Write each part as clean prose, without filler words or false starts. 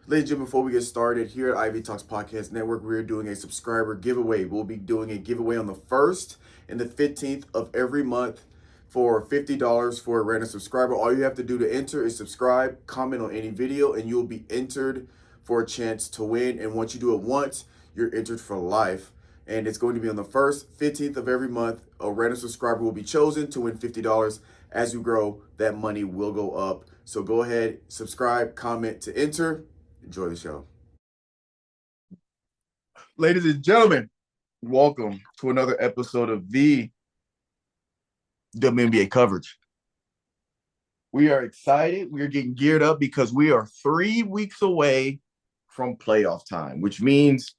Ladies and gentlemen, before we get started, here at Ivy Talks Podcast Network, we're doing a subscriber giveaway. We'll be doing a giveaway on the 1st and the 15th of every month for $50 for a random subscriber. All you have to do to enter is subscribe, comment on any video, and you'll be entered for a chance to win. And once you do it once, you're entered for life. And it's going to be on the 1st, 15th of every month. A random subscriber will be chosen to win $50. As you grow, that money will go up. So go ahead, subscribe, comment to enter. Enjoy the show. Ladies and gentlemen, welcome to another episode of the WNBA coverage. We are excited. We are getting geared up because we are 3 weeks away from playoff time, which means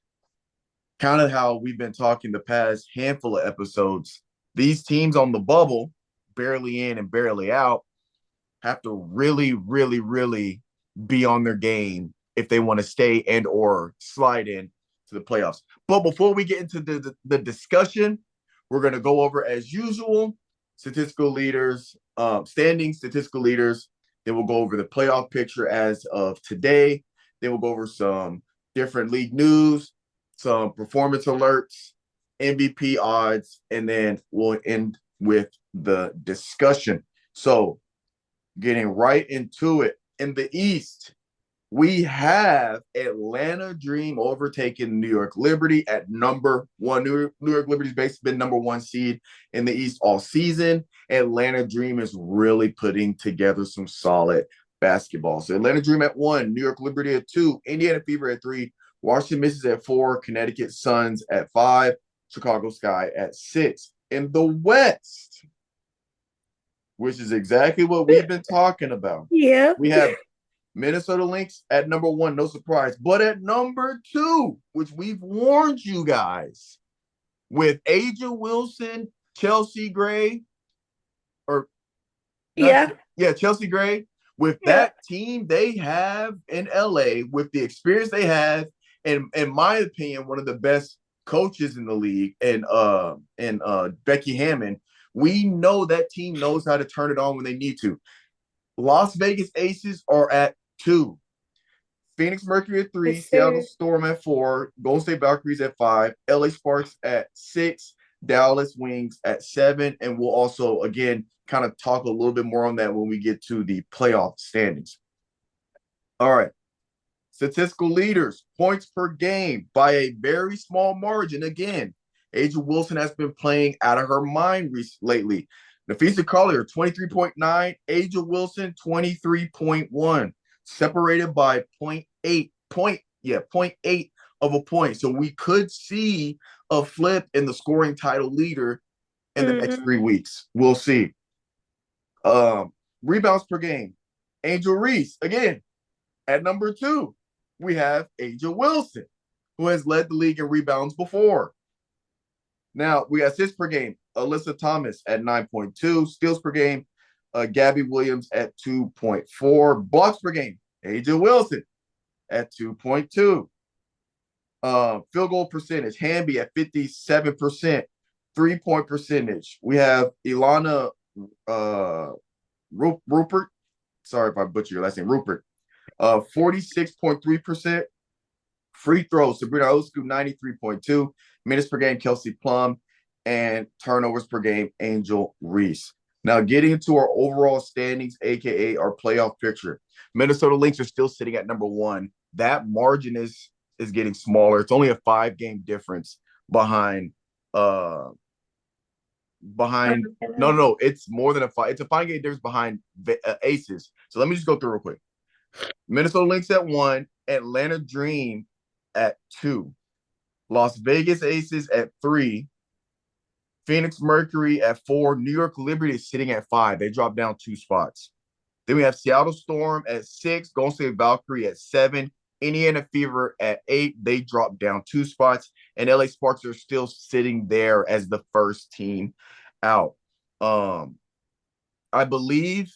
kind of how we've been talking the past handful of episodes. These teams on the bubble, barely in and barely out, have to really be on their game if they want to stay and or slide in to the playoffs. But before we get into the discussion, we're going to go over, as usual, statistical leaders, standing statistical leaders. Then we'll go over the playoff picture as of today. Then we'll go over some different league news, some performance alerts, MVP odds, and then we'll end with the discussion. So getting right into it. In the East, we have Atlanta Dream overtaking New York Liberty at number one. New York Liberty's basically been number one seed in the East all season. Atlanta Dream is really putting together some solid basketball. So Atlanta Dream at 1, New York Liberty at 2, Indiana Fever at 3, Washington Mystics at 4, Connecticut Suns at 5, Chicago Sky at 6. In the West, which is exactly what we've been talking about. Yeah. We have Minnesota Lynx at number 1, no surprise. But at number 2, which we've warned you guys, with Aja Wilson, Chelsea Gray, Chelsea Gray, with that team they have in LA, with the experience they have, and in my opinion, one of the best coaches in the league, and Becky Hammond, we know that team knows how to turn it on when they need to. Las Vegas Aces are at 2. Phoenix Mercury at 3, Seattle Storm at 4, Golden State Valkyries at 5, LA Sparks at 6, Dallas Wings at 7, and we'll also, again, kind of talk a little bit more on that when we get to the playoff standings. All right. Statistical leaders, points per game by a very small margin. Again, Aja Wilson has been playing out of her mind lately. Nafisa Collier, 23.9. Aja Wilson, 23.1. Separated by 0.8 of a point. So we could see a flip in the scoring title leader in the next 3 weeks. We'll see. Rebounds per game. Angel Reese, again, at number 2. We have Aja Wilson, who has led the league in rebounds before. Now, we have assists per game. Alyssa Thomas at 9.2. Steals per game. Gabby Williams at 2.4. Blocks per game. Aja Wilson at 2.2. Field goal percentage. Hamby at 57%. 3-point percentage. We have Ilana Rupert. Sorry if I butcher your last name. Rupert. 46.3%. Free throws, Sabrina Osku, 93.2. Minutes per game, Kelsey Plum. And turnovers per game, Angel Reese. Now, getting into our overall standings, a.k.a. our playoff picture. Minnesota Lynx are still sitting at number 1. That margin is getting smaller. It's only a 5-game difference behind no, it's more than a 5. It's a 5-game difference behind Aces. So let me just go through real quick. Minnesota Lynx at 1, Atlanta Dream at 2, Las Vegas Aces at 3, Phoenix Mercury at 4, New York Liberty is sitting at 5. They dropped down 2 spots. Then we have Seattle Storm at 6, Golden State Valkyrie at 7, Indiana Fever at 8. They dropped down 2 spots, and LA Sparks are still sitting there as the first team out. I believe.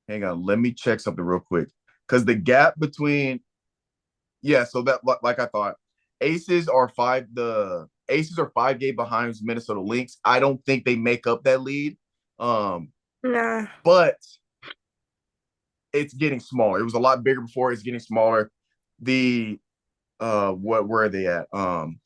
Hang on, let me check something real quick, because the gap between, so that, like I thought, Aces are 5 game behind Minnesota Lynx. I don't think they make up that lead. Nah. But it's getting smaller. It was a lot bigger before. It's getting smaller. The what where are they at?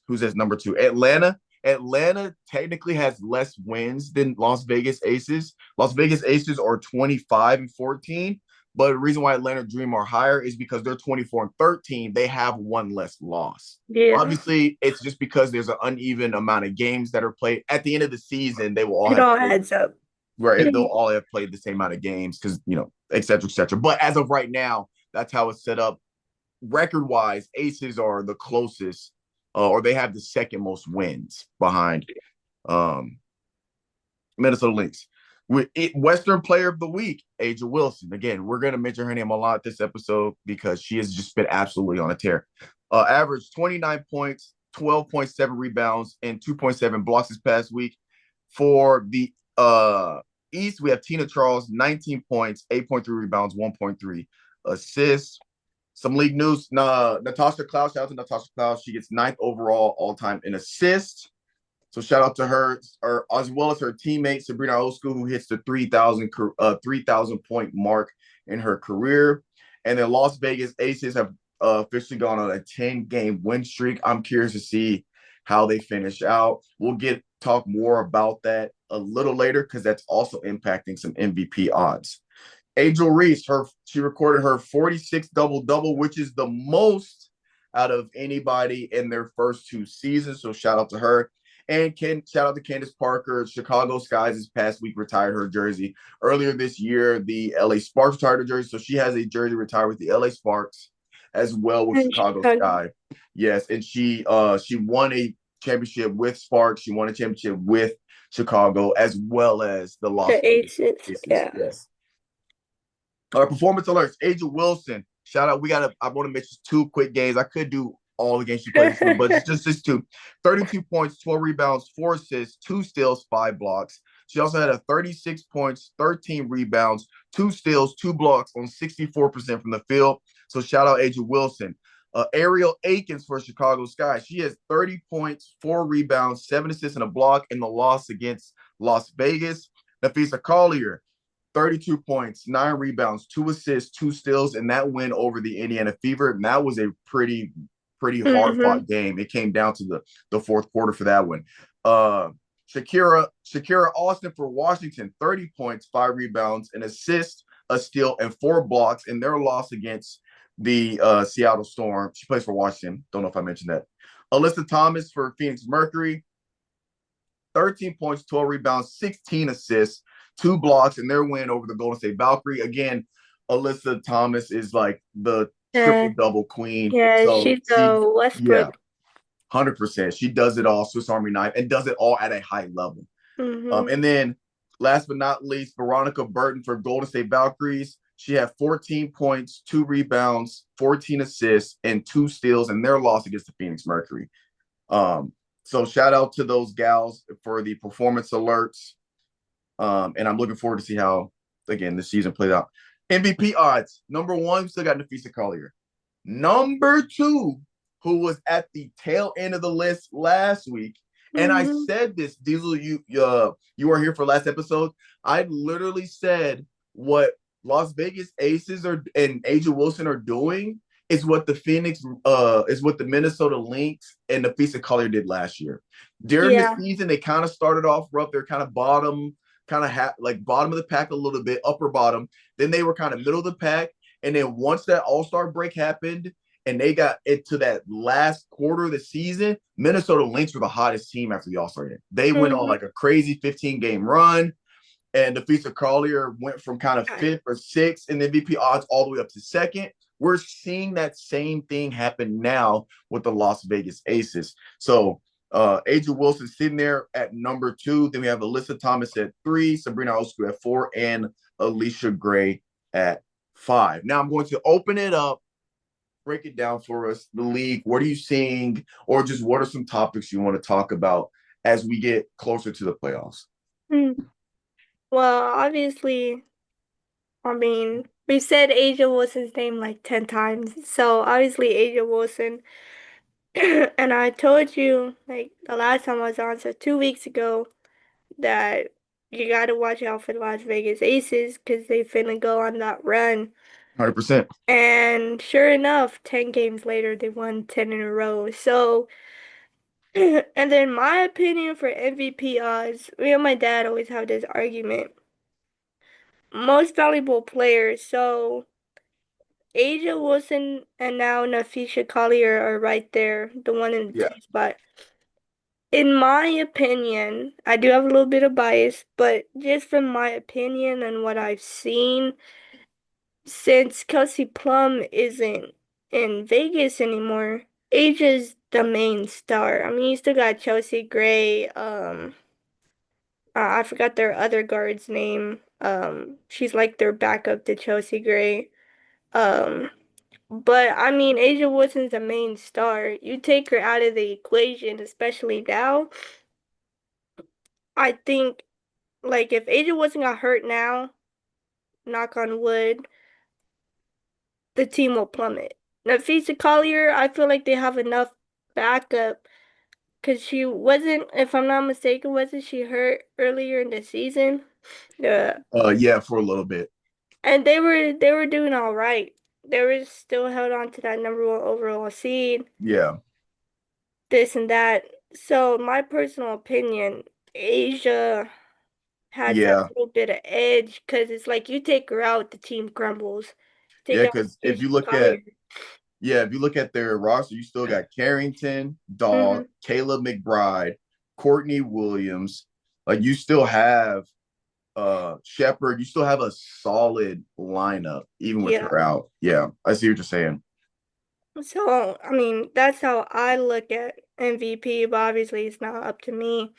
Who's at number two? Atlanta. Atlanta technically has less wins than Las Vegas Aces. Las Vegas Aces are 25 and 14, but the reason why Atlanta Dream are higher is because they're 24 and 13. They have one less loss. Yeah. Obviously, it's just because there's an uneven amount of games that are played. At the end of the season, they will all It have all played adds up. right. They'll all have played the same amount of games because et cetera, et cetera. But as of right now, that's how it's set up record wise, Aces are the closest, or they have the second most wins behind um, Minnesota Lynx. Western Player of the Week, Aja Wilson. Again, we're going to mention her name a lot this episode because she has just been absolutely on a tear. Average 29 points, 12.7 rebounds, and 2.7 blocks this past week. For the East, we have Tina Charles, 19 points, 8.3 rebounds, 1.3 assists. Some league news. Natasha Cloud. Shout out to Natasha Cloud. She gets ninth overall all time in assists. So shout out to her, or as well as her teammate Sabrina Osku, who hits the 3,000 point mark in her career. And the Las Vegas Aces have officially gone on a 10-game win streak. I'm curious to see how they finish out. We'll talk more about that a little later because that's also impacting some MVP odds. Angel Reese, she recorded her 46th double-double, which is the most out of anybody in their first two seasons. So shout out to her. And shout out to Candace Parker. Chicago Skies this past week retired her jersey. Earlier this year, the LA Sparks retired her jersey. So she has a jersey retired with the LA Sparks as well with And Chicago Chicago. Sky. Yes, and she won a championship with Sparks. She won a championship with Chicago as well as the Las The Vegas Aces. Aces. Yeah. Yes. Performance alerts. Aja Wilson. Shout out. I want to mention two quick games. I could do all the games she played this season, but just two. 32 points, 12 rebounds, 4 assists, 2 steals, 5 blocks. She also had a 36 points, 13 rebounds, 2 steals, 2 blocks on 64% from the field. So shout out Aja Wilson. Ariel Akins for Chicago Sky. She has 30 points, 4 rebounds, 7 assists, and a block in the loss against Las Vegas. Nafisa Collier, 32 points, 9 rebounds, 2 assists, 2 steals, and that win over the Indiana Fever. And that was a pretty hard hmm fought game. It came down to the fourth quarter for that one. Uh, Shakira Austin for Washington, 30 points, 5 rebounds, an assist, a steal, and 4 blocks in their loss against the Seattle Storm. She plays for Washington. Don't know if I mentioned that. Alyssa Thomas for Phoenix Mercury, 13 points, 12 rebounds, 16 assists, 2 blocks in their win over the Golden State Valkyrie. Again, Alyssa Thomas is like the triple Yeah. double queen. Yeah, So she's the yeah, Westbrook. 100%. She does it all, Swiss Army knife, and does it all at a high level. hmm And then last but not least, Veronica Burton for Golden State Valkyries. She had 14 points, 2 rebounds, 14 assists, and 2 steals in their loss against the Phoenix Mercury. Um, so shout out to those gals for the performance alerts. And I'm looking forward to see how, again, the season plays out. MVP odds. Number one, we still got Nafisa Collier. Number two, who was at the tail end of the list last week. And I hmm said this, Diesel, you were here for last episode. I literally said what Las Vegas Aces and Aja Wilson are doing is what the Minnesota Lynx and Nafisa Collier did last year. During the Yeah. season, they kind of started off rough. They're kind of like bottom of the pack a little bit, upper bottom. Then they were kind of middle of the pack. And then once that All-Star break happened and they got into that last quarter of the season, Minnesota Lynx were the hottest team after the All-Star game. They went on hmm like a crazy 15-game run. And Nafisa Collier went from kind of fifth or sixth in the MVP odds all the way up to second. We're seeing that same thing happen now with the Las Vegas Aces. So Aja Wilson sitting there at number two. Then we have Alyssa Thomas at three, Sabrina Osku at four, and Alicia Gray at five. Now I'm going to open it up, break it down for us. The league, what are you seeing, or just what are some topics you want to talk about as we get closer to the playoffs? Well, obviously, I mean, we said Asia Wilson's name like 10 times. So obviously Asia Wilson. And I told you like the last time I was on, so 2 weeks ago, that you gotta watch out for the Las Vegas Aces because they finna go on that run. 100%. And sure enough, 10 games later, they won 10 in a row. So, and then my opinion for MVP odds, me and my dad always have this argument. Most valuable players. So, Asia Wilson and now Nafisha Collier are right there, the one in the Yeah. two spot. In my opinion, I do have a little bit of bias, but just from my opinion and what I've seen, since Kelsey Plum isn't in Vegas anymore, Asia's the main star. I mean, you still got Chelsea Gray, I forgot their other guard's name. She's like their backup to Chelsea Gray. Um, but I mean, Asia Wilson's the main star. You take her out of the equation, especially now. I think like if Asia Wilson got hurt now, knock on wood, the team will plummet. Nafisa Collier, I feel like they have enough backup because she wasn't, if I'm not mistaken, wasn't she hurt earlier in the season? Yeah, Yeah, for a little bit. and they were doing all right. They were still held on to that number one overall seed, Yeah. this and that. So my personal opinion, Asia has that Yeah. little bit of edge because it's like you take her out, the team crumbles. Take Yeah, out because if Nafisa you look at Collier. if you look at their roster, you still got Carrington, Hmm. Dog, Caleb McBride, Courtney Williams. Like you still have Shepard, you still have a solid lineup, even with Yeah. her out. Yeah, I see what you're saying. So, I mean, that's how I look at MVP, but obviously it's not up to me.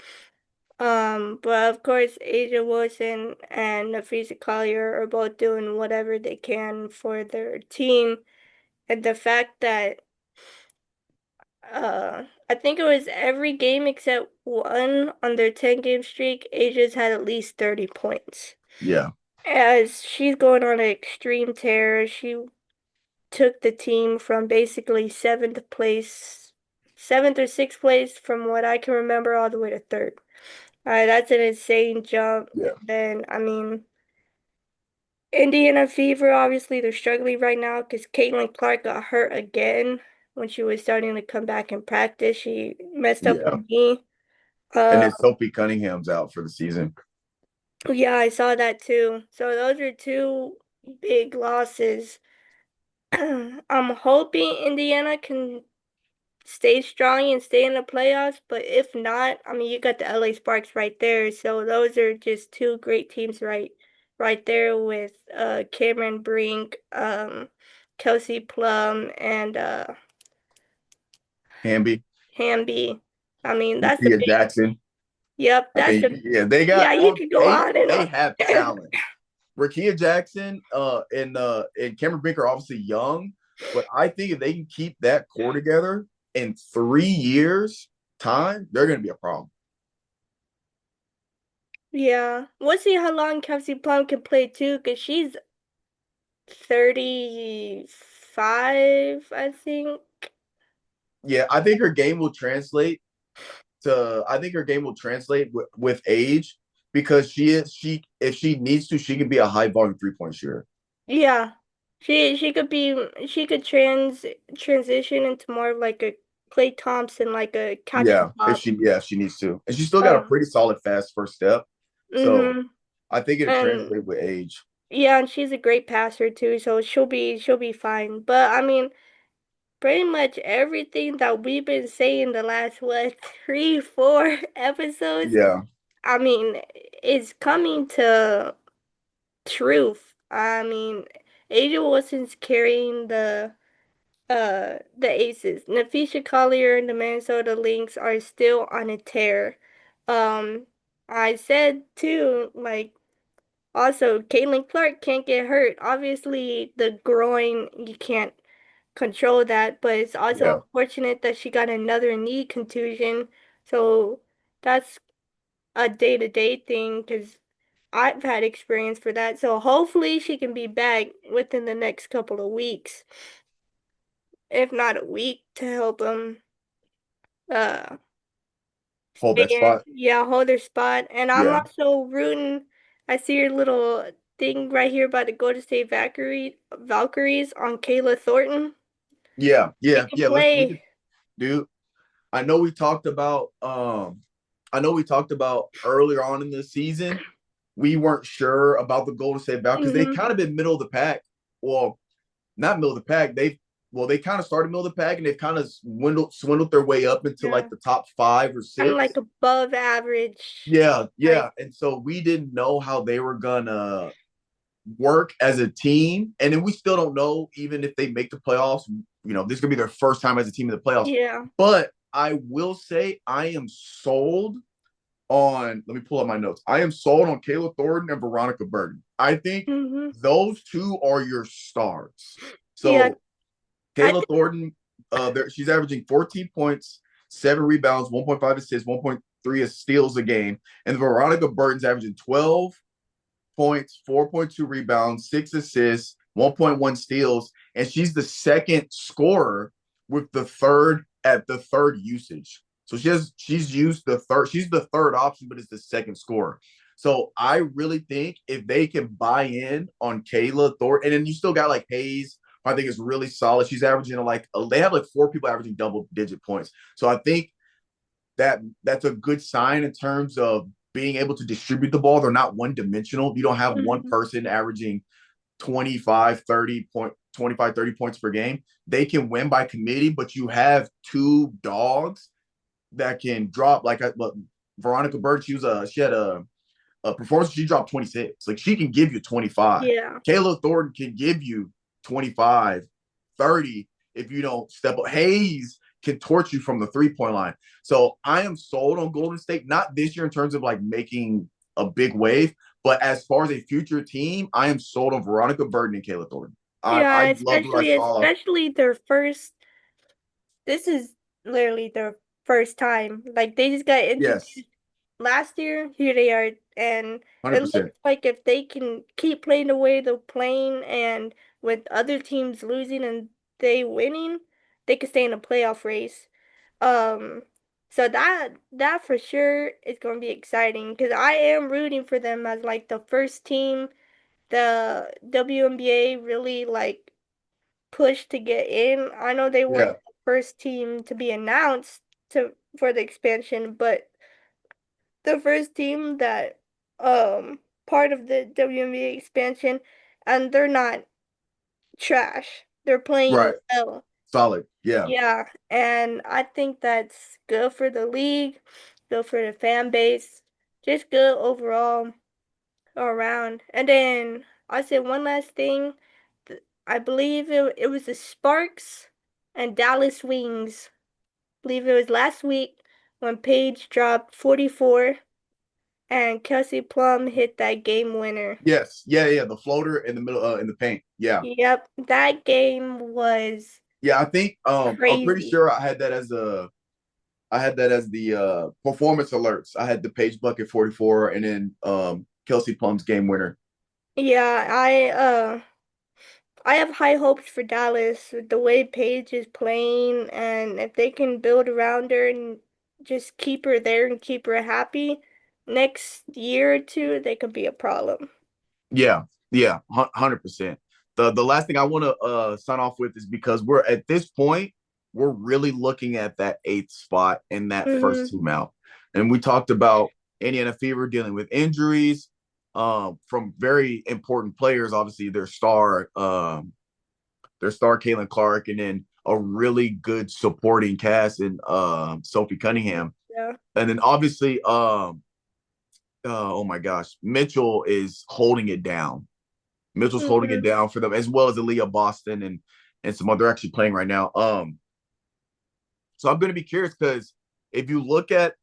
But of course, Asia Wilson and Nafisa Collier are both doing whatever they can for their team. And the fact that I think it was every game except one on their 10 game streak, Asia's had at least 30 points. Yeah, As she's going on an extreme tear, she took the team from basically seventh or sixth place from what I can remember all the way to third. That's an insane jump. yeah, And then, I mean, Indiana Fever, obviously they're struggling right now because Caitlin Clark got hurt again when she was starting to come back in practice. She messed up her yeah. knee. And Uh, then Sophie Cunningham's out for the season. yeah, I saw that too. So those are two big losses. I'm hoping Indiana can stay strong and stay in the playoffs. But if not, I mean, you got the LA Sparks right there. So those are just two great teams right there with Cameron Brink, Kelsey Plum, and Hamby, Hamby. I mean, that's a Nakia big. Jackson. Yep, I that's a. mean, yeah, they got Yeah, you all could go they on and they on. have talent. Rakia Jackson and Cameron Brink are obviously young, but I think if they can keep that core together in 3 years time, they're going to be a problem. Yeah, we'll see how long Kelsey Plum can play too, because she's 35, I think. Yeah, I think her game will translate I think her game will translate with age because she if she needs to, she can be a high volume 3-point shooter. Yeah. She could transition into more of like a Clay Thompson, like a catch and pop. If she needs to. And she's still got a Um, pretty solid fast first step. So mm-hmm. I think it'll And translate with age. yeah, and she's a great passer too, so she'll be fine. But I mean, pretty much everything that we've been saying the last what 3, 4 episodes, Yeah. I mean, is coming to truth. I mean, Asia Wilson's carrying the Aces. Nafisha Collier and the Minnesota Lynx are still on a tear. Um, I said too, like also Caitlin Clark can't get hurt. Obviously, the groin you can't control that, but it's also Yeah. unfortunate that she got another knee contusion. So that's a day-to-day thing because I've had experience for that. So hopefully she can be back within the next couple of weeks, if not a week, to help them uh hold that stay, spot. yeah, hold their spot. And I'm Yeah, also rooting. I see your little thing right here about the Golden State Valkyries on Kayla Thornton. yeah, She yeah, can yeah. We can, play. dude. I know we talked about earlier on in the season. We weren't sure about the Golden State Bell because they Hmm. kind of been middle of the pack. Well, not middle of the pack. They kind of started middle of the pack and they've kind of swindled their way up into like Yeah, the top 5 or 6. kind of like above average Yeah, type. yeah. And so we didn't know how they were gonna work as a team. And then we still don't know, even if they make the playoffs, this is gonna be their first time as a team in the playoffs. Yeah. But I will say I am sold on, let me pull up my notes. I am sold on Kayla Thornton and Veronica Burton. I think Hmm. those two are your stars. Yeah, So I Kayla think. Thornton, she's averaging 14 points, 7 rebounds, 1.5 assists, 1.3 steals a game. And Veronica Burton's averaging 12 points, 4.2 rebounds, 6 assists, 1.1 steals, and she's the second scorer with the third usage. So she's used the third. She's the third option, but it's the second scorer. So I really think if they can buy in on Kayla Thornton, and then you still got like Hayes, who I think is really solid. She's averaging they have like 4 people averaging double digit points. So I think that's a good sign in terms of being able to distribute the ball. They're not one dimensional. You don't have one Mhm. person averaging 25, 30 points per game. They can win by committee, but you have two dogs that can drop Veronica Bird. She had a performance. She dropped 26. Like she can give you 25. Yeah. Kayla Thornton can give you 25, 30 if you don't step up. Hayes can torch you from the 3 point line. So I am sold on Golden State, not this year in terms of like making a big wave, but as far as a future team, I am sold on Veronica Burton and Kayla Thornton. Yeah, I loved what I saw. especially their first. This is literally their first time. Like they just got Yes, introduced last year. Here they are, and it 100%. looks like if they can keep playing the way they're playing, and with other teams losing and they winning, they could stay in a playoff race. Um, so that for sure is going to be exciting because I am rooting for them as like the first team the WNBA really like pushed to get in. I know they Yeah, weren't the first team to be announced to for the expansion, but the first team that part of the WNBA expansion, and they're not trash. They're playing right. well. Solid. Yeah. Yeah, and I think that's good for the league, good for the fan base, just good overall around. And then I said one last thing. I believe it was the Sparks and Dallas Wings. I believe it was last week when Paige dropped 44 and Kelsey Plum hit that game winner. Yes. Yeah. Yeah. The floater in the middle, in the paint. Yeah. Yep, that game was Yeah. I think I'm pretty crazy. sure I had that as the performance alerts. I had the Page Bucket 44 and then Kelsey Plum's game winner. Yeah, I have high hopes for Dallas with the way Paige is playing, and if they can build around her and just keep her there and keep her happy, next year or two, they could be a problem. Yeah, yeah, 100%. The last thing I want to sign off with is because we're at this point, we're really looking at that eighth spot and that first Hmm. team out. And we talked about Indiana Fever dealing with injuries from very important players. Obviously, their star Caitlin Clark, and then a really good supporting cast in Sophie Cunningham. Yeah. And then obviously, oh my gosh, Mitchell is holding it down. Mitchell's holding it Hmm. down for them, as well as Aaliyah Boston and some other actually playing right now. So I'm going to be curious because if you look at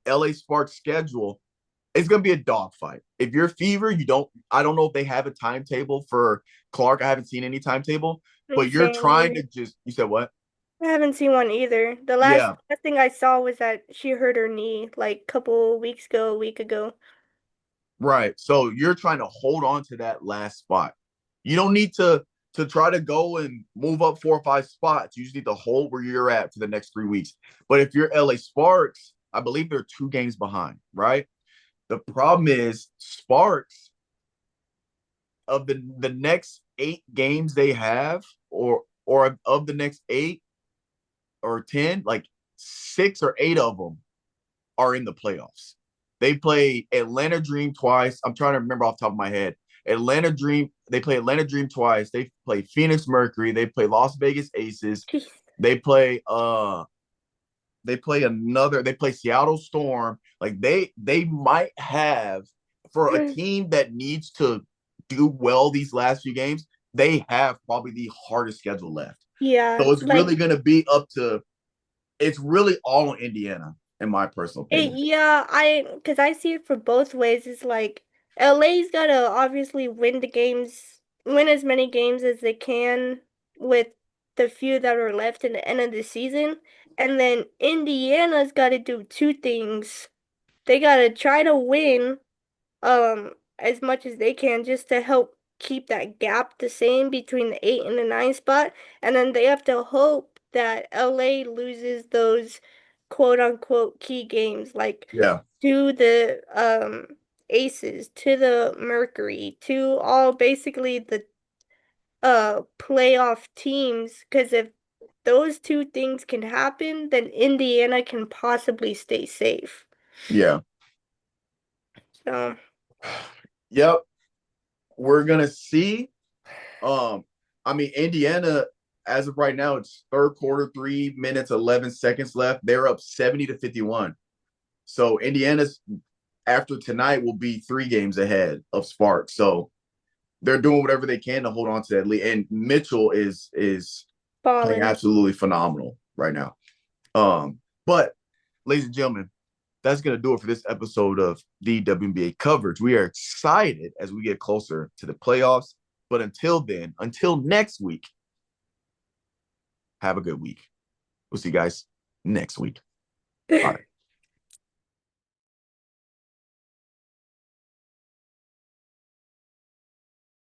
LA Sparks' schedule, it's going to be a dogfight. If you're Fever, I don't know if they have a timetable for Clark. I haven't seen any timetable, but you're Same trying here. to you said what? I haven't seen one either. The last Yeah, last thing I saw was that she hurt her knee like a couple weeks ago, a week ago. right. So you're trying to hold on to that last spot. You don't need to try to go and move up 4 or 5 spots. You just need to hold where you're at for the next 3 weeks. But if you're LA Sparks, I believe they're 2 games behind, right? The problem is Sparks of the next 8 games they have, or of the next 8 or 10, like 6 or 8 of them are in the playoffs. They play Atlanta Dream twice. I'm trying to remember off the top of my head. Atlanta Dream, they play Atlanta Dream twice. They play Phoenix Mercury. They play Las Vegas Aces. Jeez. They play they play Seattle Storm. Like they might have, for a team that needs to do well these last few games, they have probably the hardest schedule left. Yeah, So it's like really gonna be up to, it's really all on Indiana, in my personal opinion. yeah, because I see it for both ways. It's like LA's gotta obviously win the games, win as many games as they can with the few that are left in the end of the season. And then Indiana's gotta do two things. They gotta try to win as much as they can just to help keep that gap the same between the 8 and the 9 spot. And then they have to hope that LA loses those quote unquote key games like Yeah, to the Aces, to the Mercury, to all basically the playoff teams. Because if those two things can happen, then Indiana can possibly stay safe. yeah. So Yep. We're gonna see. Um, I mean, Indiana, as of right now, it's third quarter, 3 minutes, 11 seconds left. They're up 70-51. So Indiana's, after tonight, will be 3 games ahead of Sparks. So they're doing whatever they can to hold on to that lead. And Mitchell is playing balling. absolutely phenomenal right now. But ladies and gentlemen, that's going to do it for this episode of the WNBA coverage. We are excited as we get closer to the playoffs. But until then, until next week, have a good week. We'll see you guys next week. Bye.